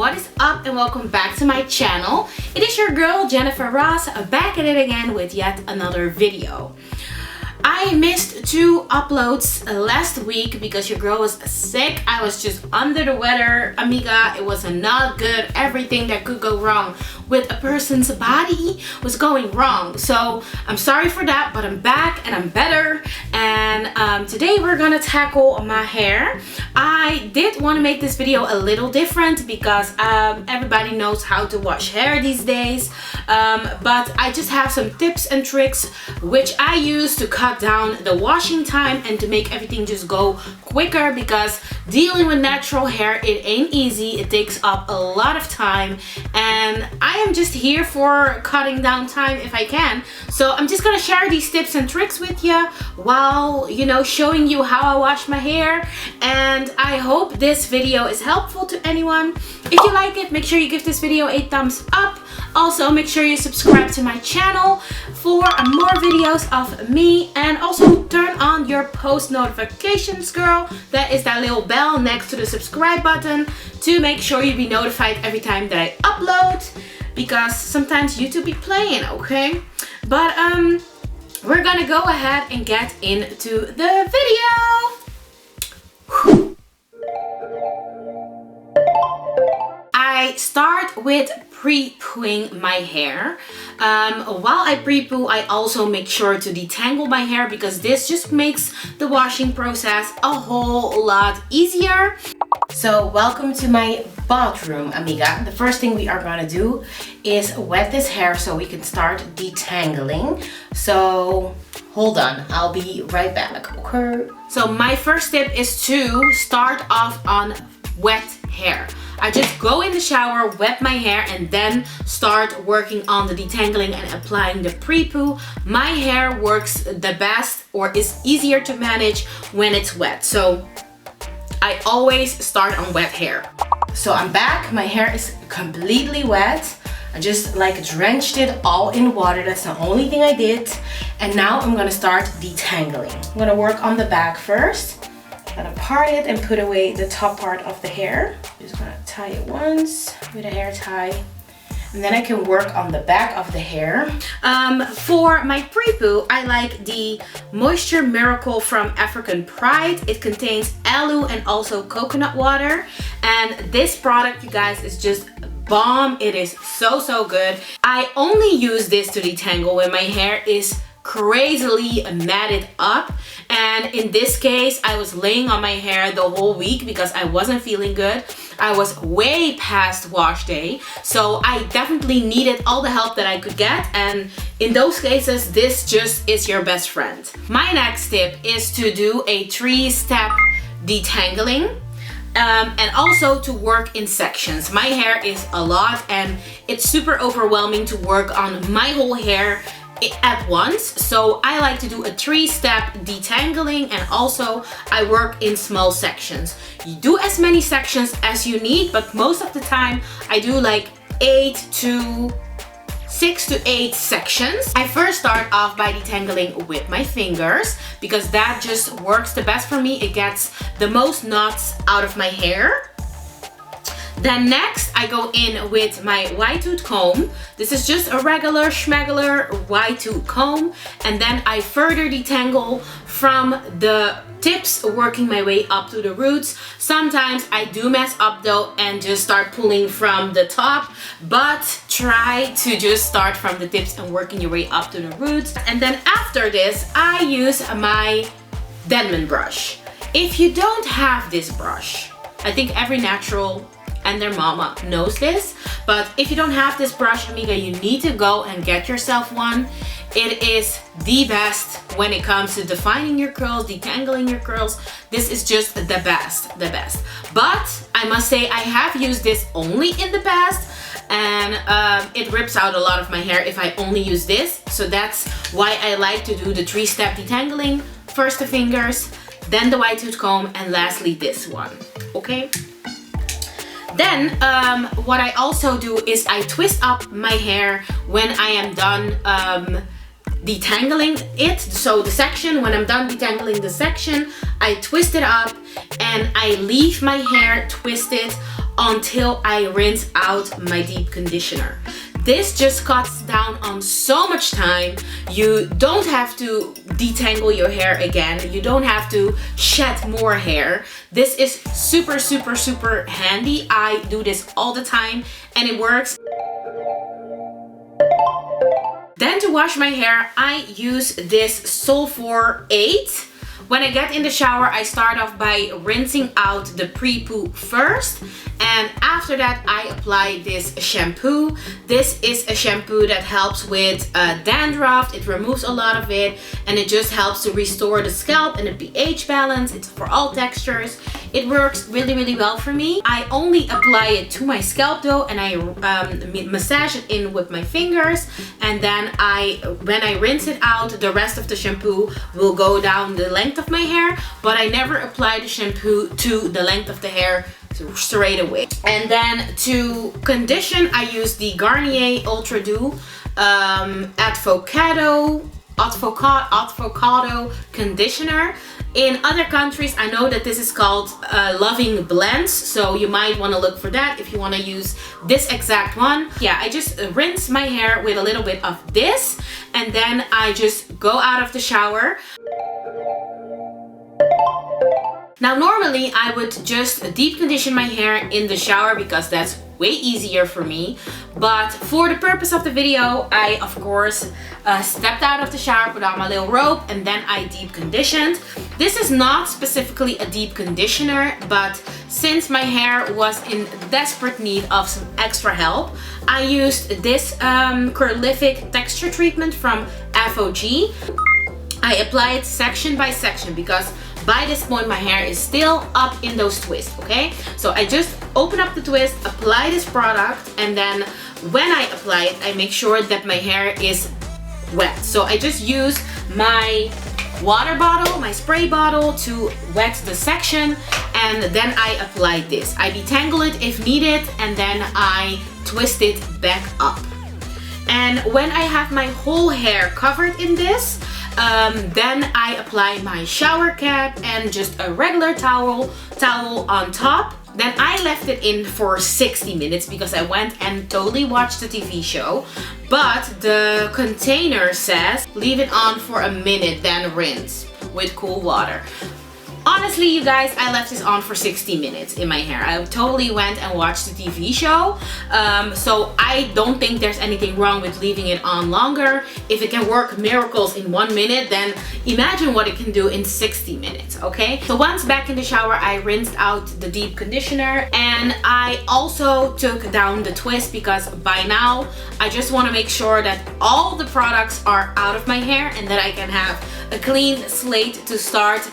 what is up and welcome back to my channel. It is your girl Jennyfer Ross back at it again with yet another video. I missed 2 uploads last week because your girl was sick. I was just under the weather, amiga. It was not good. Everything that could go wrong with a person's body was going wrong. So I'm sorry for that, but I'm back and I'm better. And today we're gonna tackle my hair. I did want to make this video a little different because everybody knows how to wash hair these days. But I just have some tips and tricks which I use to cut down the washing time and to make everything just go quicker, because dealing with natural hair, it ain't easy. It takes up a lot of time and I am just here for cutting down time if I can. So I'm just gonna share these tips and tricks with you while, you know, showing you how I wash my hair, and I hope this video is helpful to anyone. If you like it, make sure you give this video a thumbs up. Also, make sure you subscribe to my channel for more videos of me, and also turn on your post notifications, girl. That is that little bell next to the subscribe button to make sure you be notified every time that I upload, because sometimes YouTube be playing, okay? But we're gonna go ahead and get into the video. Whew. I start with pre-pooing my hair. While I pre-poo, I also make sure to detangle my hair because this just makes the washing process a whole lot easier. So welcome to my bathroom, amiga. The first thing we are gonna do is wet this hair so we can start detangling. So hold on, I'll be right back, okay? So my first tip is to start off on wet hair. I just go in the shower, wet my hair, and then start working on the detangling and applying the pre-poo. My hair works the best, or is easier to manage when it's wet. So I always start on wet hair. So I'm back, my hair is completely wet. I just like drenched it all in water. That's the only thing I did. And now I'm gonna start detangling. I'm gonna work on the back first. I'm gonna part it and put away the top part of the hair. Just gonna tie it once with a hair tie. And then I can work on the back of the hair. For my pre-poo, I like the Moisture Miracle from Africann Pride. It contains aloe and also coconut water. And this product, you guys, is just bomb. It is so good. I only use this to detangle when my hair is crazily matted up, and in this case I was laying on my hair the whole week because I wasn't feeling good. I was way past wash day, so I definitely needed all the help that I could get, and in those cases this just is your best friend. My next tip is to do a 3-step detangling. And also to work in sections. My hair is a lot and it's super overwhelming to work on my whole hair at once, so I like to do a 3-step detangling, and also I work in small sections. You do as many sections as you need, but most of the time I do like 6 to 8 sections. I first start off by detangling with my fingers because that just works the best for me. It gets the most knots out of my hair. Then next I go in with my wide tooth comb. This is just a regular schmegular wide tooth comb, and then I further detangle from the tips, working my way up to the roots. Sometimes I do mess up though and just start pulling from the top, but try to just start from the tips and working your way up to the roots. And then after this I use my Denman brush. If you don't have this brush, I think every natural and their mama knows this, but if you don't have this brush, amiga, you need to go and get yourself one. It is the best when it comes to defining your curls, detangling your curls. This is just the best. But I must say I have used this only in the past, and it rips out a lot of my hair if I only use this. So that's why I like to do the 3-step detangling. First the fingers, then the wide tooth comb, and lastly this one, okay? Then what I also do is I twist up my hair when I am done detangling it. So the section, when I'm done detangling the section, I twist it up and I leave my hair twisted until I rinse out my deep conditioner. This just cuts down on so much time. You don't have to detangle your hair again. You don't have to shed more hair. This is super, super, super handy. I do this all the time and it works. Then to wash my hair, I use this Sulfur 8. When I get in the shower, I start off by rinsing out the pre-poo first. And after that, I apply this shampoo. This is a shampoo that helps with dandruff. It removes a lot of it. And it just helps to restore the scalp and the pH balance. It's for all textures. It works really, really well for me. I only apply it to my scalp though. And I massage it in with my fingers. And then when I rinse it out, the rest of the shampoo will go down the length of my hair, but I never apply the shampoo to the length of the hair straight away. And then to condition, I use the Garnier Ultra Doux Advocado conditioner. In other countries, I know that this is called Loving Blends, so you might want to look for that if you want to use this exact one. Yeah, I just rinse my hair with a little bit of this, and then I just go out of the shower. Now normally I would just deep condition my hair in the shower because that's way easier for me. But for the purpose of the video, I of course stepped out of the shower, put on my little robe, and then I deep conditioned. This is not specifically a deep conditioner, but since my hair was in desperate need of some extra help, I used this Curlific texture treatment from Aphogee. I apply it section by section because by this point my hair is still up in those twists, okay? So I just open up the twist, apply this product, and then when I apply it, I make sure that my hair is wet. So I just use my water bottle, my spray bottle, to wet the section, and then I apply this. I detangle it if needed, and then I twist it back up. And when I have my whole hair covered in this, then I apply my shower cap and just a regular towel on top. Then I left it in for 60 minutes because I went and totally watched the TV show. But the container says leave it on for a minute, then rinse with cool water. Honestly, you guys, I left this on for 60 minutes in my hair. I totally went and watched the TV show. So I don't think there's anything wrong with leaving it on longer. If it can work miracles in 1 minute, then imagine what it can do in 60 minutes, okay? So once back in the shower, I rinsed out the deep conditioner, and I also took down the twist because by now I just want to make sure that all the products are out of my hair and that I can have a clean slate to start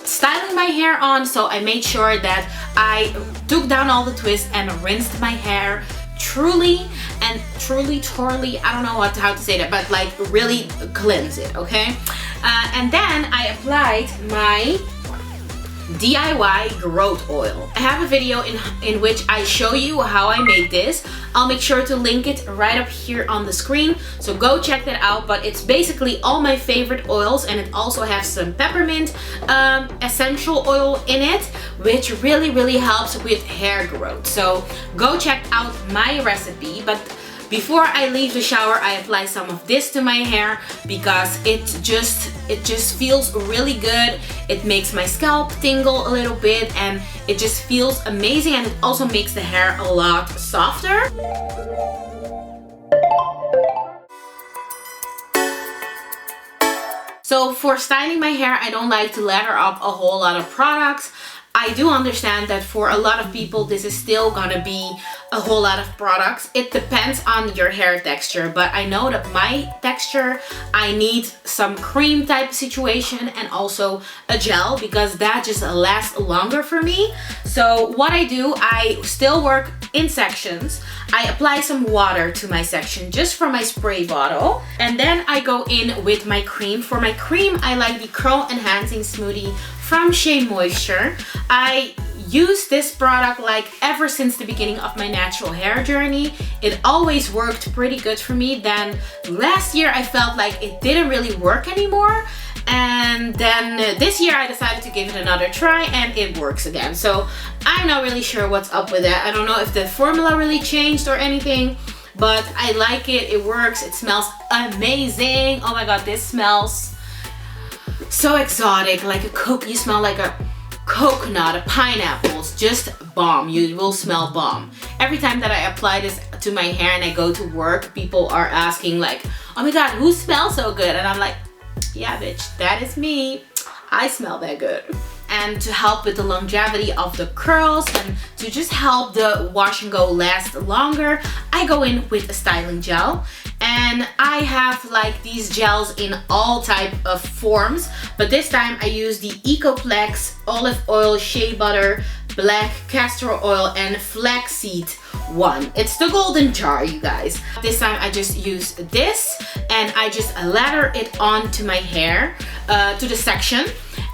styling my hair on. So I made sure that I took down all the twists and rinsed my hair truly, I don't know how to say that, but like really cleanse it, okay? And then I applied my DIY growth oil. I have a video in which I show you how I make this. I'll make sure to link it right up here on the screen, so go check that out. But it's basically all my favorite oils, and it also has some peppermint essential oil in it, which really helps with hair growth. So go check out my recipe. But before I leave the shower, I apply some of this to my hair because it just feels really good. It makes my scalp tingle a little bit, and it just feels amazing, and it also makes the hair a lot softer. So for styling my hair, I don't like to lather up a whole lot of products. I do understand that for a lot of people this is still gonna be a whole lot of products. It depends on your hair texture, but I know that my texture, I need some cream type situation and also a gel because that just lasts longer for me. So what I do, I still work in sections. I apply some water to my section just from my spray bottle, and then I go in with my cream. For my cream, I like the Curl Enhancing Smoothie from Shea Moisture. I use this product like ever since the beginning of my natural hair journey. It always worked pretty good for me. Then last year I felt like it didn't really work anymore, And then this year I decided to give it another try and it works again. So I'm not really sure what's up with that. I don't know if the formula really changed or anything, but I like it. It works. It smells amazing. Oh my god, this smells so exotic. Like a coke. You smell like a coconut, a pineapple. It's just bomb. You will smell bomb. Every time that I apply this to my hair and I go to work, people are asking like, oh my god, who smells so good? And I'm like, yeah bitch, that is me. I smell that good. And to help with the longevity of the curls and to just help the wash and go last longer, I go in with a styling gel. And I have like these gels in all type of forms, but this time I use the EcoPlex olive oil, shea butter, black castor oil and flaxseed one. It's the golden jar, you guys. This time I just use this and I just lather it onto my hair, to the section.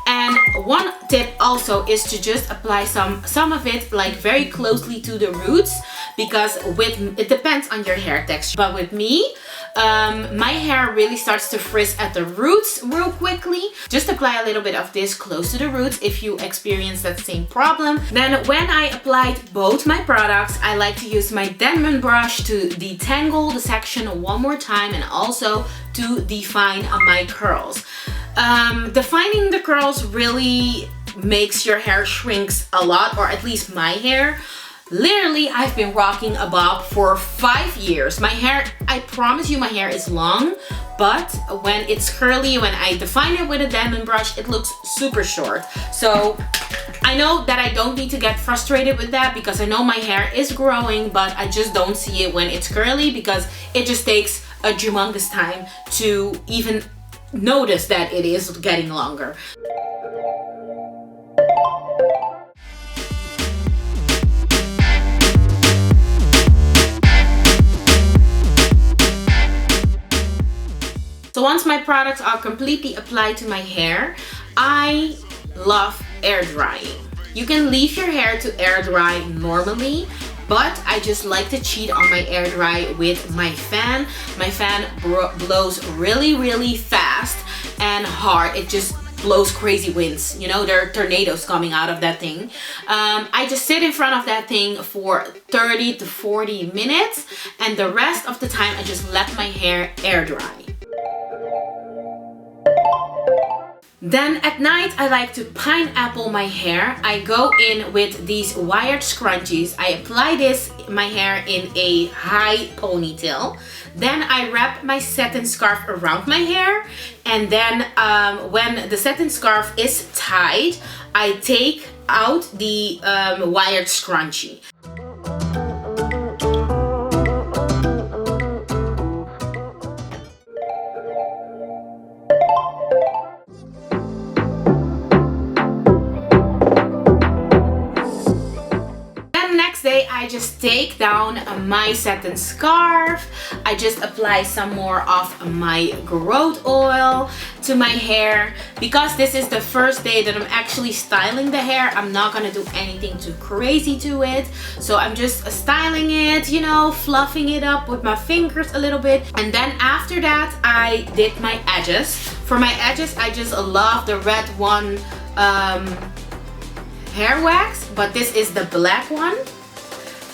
And one tip also is to just apply some of it like very closely to the roots, because it depends on your hair texture. But with me, my hair really starts to frizz at the roots real quickly. Just apply a little bit of this close to the roots if you experience that same problem. Then when I applied both my products, I like to use my Denman brush to detangle the section one more time and also to define my curls. Defining the curls really makes your hair shrinks a lot, or at least my hair. Literally, I've been rocking a bob for 5 years. My hair, I promise you, my hair is long, but when it's curly, when I define it with a Denman brush, it looks super short. So I know that I don't need to get frustrated with that, because I know my hair is growing, but I just don't see it when it's curly, because it just takes a humongous time to even notice that it is getting longer. So once my products are completely applied to my hair, I love air drying. You can leave your hair to air dry normally, but I just like to cheat on my air dry with my fan. My fan blows really, really fast and hard. It just blows crazy winds. You know, there are tornadoes coming out of that thing. I just sit in front of that thing for 30 to 40 minutes, and the rest of the time I just let my hair air dry. Then at night I like to pineapple my hair. I go in with these wired scrunchies. I apply this in my hair in a high ponytail. Then I wrap my satin scarf around my hair, and then when the satin scarf is tied, I take out the wired scrunchie. I just take down my satin scarf. I just apply some more of my growth oil to my hair. Because this is the first day that I'm actually styling the hair, I'm not gonna do anything too crazy to it. So I'm just styling it, you know, fluffing it up with my fingers a little bit. And then after that, I did my edges. For my edges, I just love the red one hair wax, but this is the black one.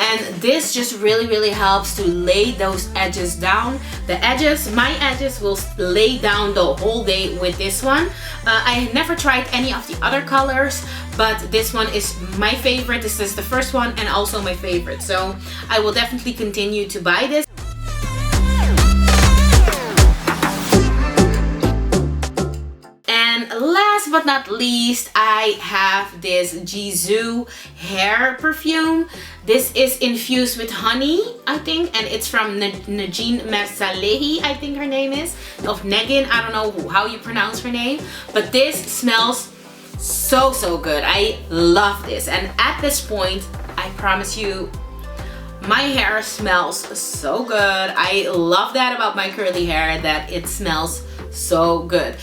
And this just really, really helps to lay those edges down. The edges, my edges will lay down the whole day with this one. I never tried any of the other colors, but this one is my favorite. This is the first one and also my favorite. So I will definitely continue to buy this. Last but not least, I have this Xoxo hair perfume. This is infused with honey, I think, and it's from Negin Mesalehi, I think her name is, of Negin. I don't know how you pronounce her name, but this smells so good. I love this, and at this point, I promise you, my hair smells so good. I love that about my curly hair, that it smells so good.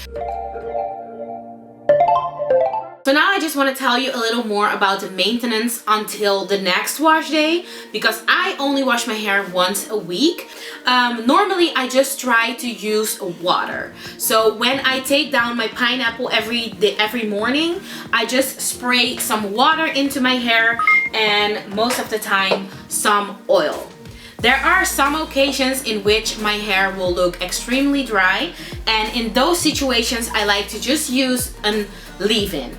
So now I just want to tell you a little more about the maintenance until the next wash day, because I only wash my hair once a week. Normally I just try to use water. So when I take down my pineapple every morning, I just spray some water into my hair, and most of the time some oil. There are some occasions in which my hair will look extremely dry, and in those situations I like to just use a leave-in.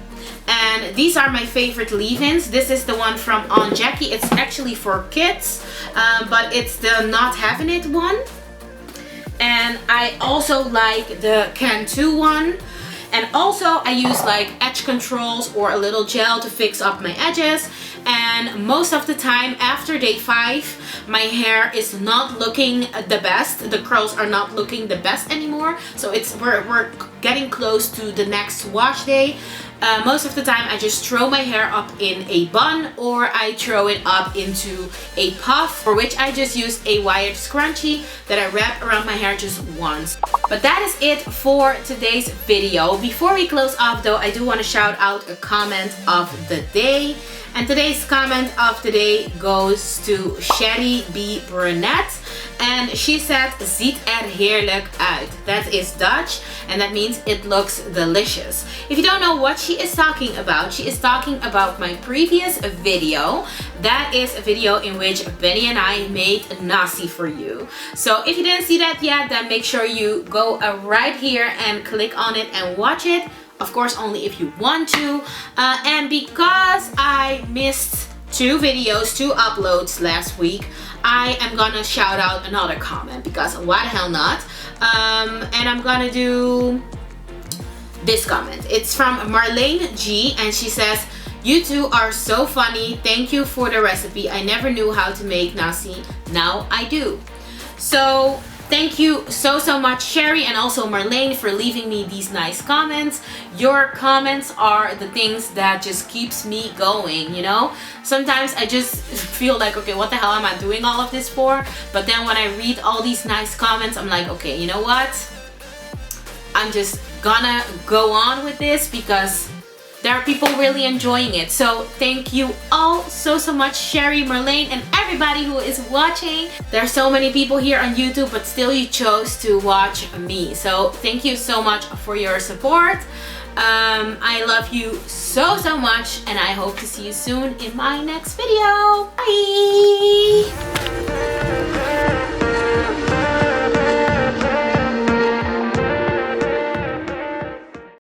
And these are my favorite leave-ins. This is the one from Aunt Jackie. It's actually for kids, but it's the not having it one. And I also like the Can 2 one. And also I use like edge controls or a little gel to fix up my edges. And most of the time after day 5, my hair is not looking the best. The curls are not looking the best anymore. So we're getting close to the next wash day. Most of the time I just throw my hair up in a bun, or I throw it up into a puff, for which I just use a wired scrunchie that I wrap around my hair just once. But that is it for today's video. Before we close off though, I do want to shout out a comment of the day. And today's comment of the day goes to Sherry B. Brunette. And she said, ziet heerlijk uit. That is Dutch, and that means it looks delicious. If you don't know what she is talking about, she is talking about my previous video. That is a video in which Benny and I made nasi for you. So if you didn't see that yet, then make sure you go right here and click on it and watch it. Of course, only if you want to. And because I missed 2 uploads last week, I am gonna shout out another comment, because why the hell not? And I'm gonna do this comment. It's from Marlene G, and she says, "You two are so funny. Thank you for the recipe. I never knew how to make nasi. Now I do." So thank you so much, Sherry, and also Marlene, for leaving me these nice comments. Your comments are the things that just keeps me going, you know? Sometimes I just feel like, okay, what the hell am I doing all of this for? But then when I read all these nice comments, I'm like, okay, you know what? I'm just gonna go on with this, because there are people really enjoying it. So thank you all so much, Sherry, Marlene, and everybody who is watching. There are so many people here on YouTube, but still you chose to watch me. So thank you so much for your support. I love you so much, and I hope to see you soon in my next video. Bye!